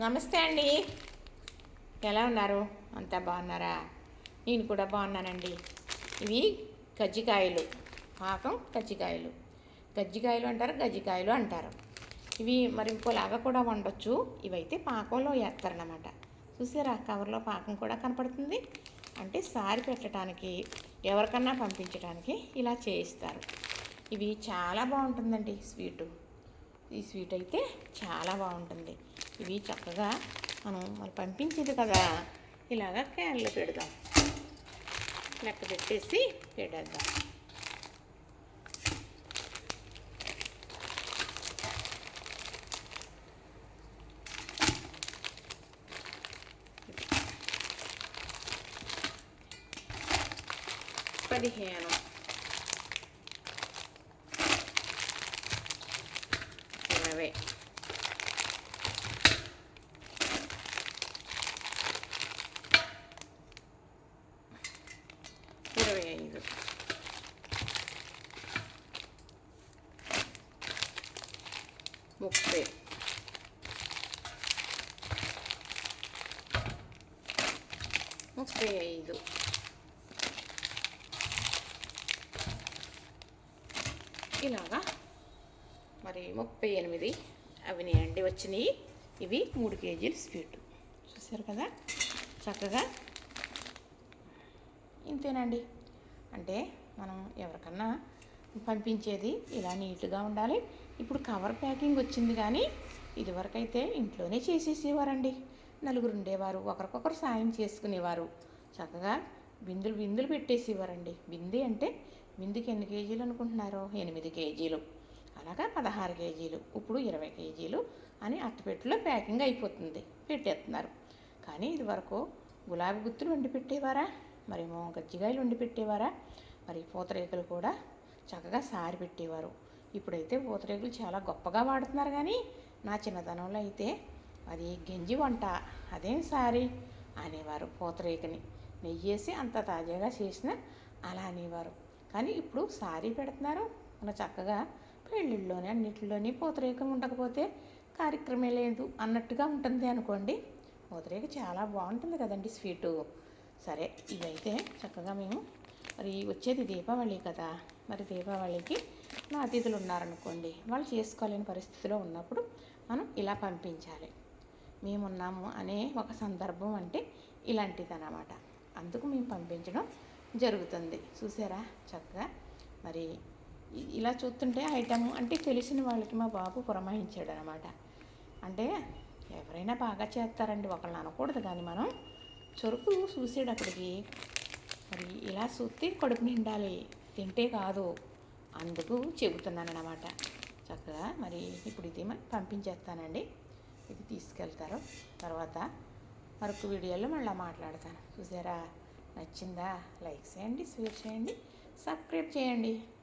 నమస్తే అండి. ఎలా ఉన్నారు? అంతా బాగున్నారా? నేను కూడా బాగున్నానండి. ఇవి కజ్జికాయలు, పాకం కజ్జికాయలు. కజ్జికాయలు అంటారు, గజ్జికాయలు అంటారు. ఇవి మరి ఇంకోలాగా కూడా వండొచ్చు. ఇవైతే పాకంలో వేస్తారన్నమాట. చూసారా, కవర్లో పాకం కూడా కనపడుతుంది. అంటే సారి పెట్టడానికి, ఎవరికన్నా పంపించడానికి ఇలా చేయిస్తారు. ఇవి చాలా బాగుంటుందండి స్వీటు. ఈ స్వీట్ అయితే చాలా బాగుంటుంది. ఇవి చక్కగా మనం మరి పంపించేది కదా, ఇలాగా క్యాన్లో పెడదాం. లెక్క పెట్టేసి పెట్టేద్దాం. పదిహేను, 20, 25, 30, 35, ఇలాగా మరి 38 అవినాయండి వచ్చినాయి. ఇవి 3 కేజీలు స్వీట్. చూసారు కదా, చక్కగా ఇంతేనండి. అంటే మనం ఎవరికన్నా పంపించేది ఇలా నీట్గా ఉండాలి. ఇప్పుడు కవర్ ప్యాకింగ్ వచ్చింది, కానీ ఇదివరకైతే ఇంట్లోనే చేసేసేవారండి. నలుగురు ఉండేవారు, ఒకరికొకరు సాయం చేసుకునేవారు. చక్కగా బిందులు బిందులు పెట్టేసేవారండి. బింది అంటే బిందుకి ఎన్ని కేజీలు అనుకుంటున్నారో? 8 కేజీలు, అలాగా 16 కేజీలు, ఇప్పుడు 20 కేజీలు అని అట్టపెట్టెలో ప్యాకింగ్ అయిపోతుంది, పెట్టేస్తున్నారు. కానీ ఇదివరకు గులాబీ గుత్తులు వండి పెట్టేవారా? మరేమో గజ్జికాయలు వండి పెట్టేవారా? మరి పూతరేకులు కూడా చక్కగా సారి పెట్టేవారు. ఇప్పుడైతే పూతరేకులు చాలా గొప్పగా వాడుతున్నారు. కానీ నా చిన్నతనంలో అయితే అది గంజి వంట, అదేం సారి అనేవారు. పూతరేకుని నెయ్యేసి అంత తాజాగా చేసిన అలా అనేవారు. కానీ ఇప్పుడు సారీ పెడుతున్నారు. మన చక్కగా పెళ్ళిళ్ళలోనే అన్నింటిలోని పూతరేకం ఉండకపోతే కార్యక్రమే లేదు అన్నట్టుగా ఉంటుంది అనుకోండి. పూతరేకు చాలా బాగుంటుంది కదండి స్వీటు. సరే, ఇవైతే చక్కగా మేము మరి వచ్చేది దీపావళి కదా, మరి దీపావళికి నా అతిథులు ఉన్నారనుకోండి, వాళ్ళు చేసుకోలేని పరిస్థితిలో ఉన్నప్పుడు మనం ఇలా పంపించాలి. మేమున్నాము అనే ఒక సందర్భం అంటే ఇలాంటిదన్నమాట. అందుకు మేము పంపించడం జరుగుతుంది. చూసారా చక్కగా. మరి ఇలా చూస్తుంటే ఐటమ్ అంటే తెలిసిన వాళ్ళకి మా బాబు పురమాయించాడు అనమాట. అంటే ఎవరైనా బాగా చేస్తారండి, ఒకళ్ళని అనకూడదు. కానీ మనం చురుకు చూసేటప్పటికి మరి ఇలా చూస్తే కడుపు నిండాలి, తింటే కాదు. అందుకు చెబుతున్నాను అన్నమాట. చక్కగా మరి ఇప్పుడు ఇది పంపించేస్తానండి. ఇది తీసుకెళ్తారు. తర్వాత మరొక వీడియోలో మళ్ళీ మాట్లాడతాను. చూసారా, నచ్చిందా? లైక్ చేయండి, షేర్ చేయండి, సబ్స్క్రైబ్ చేయండి.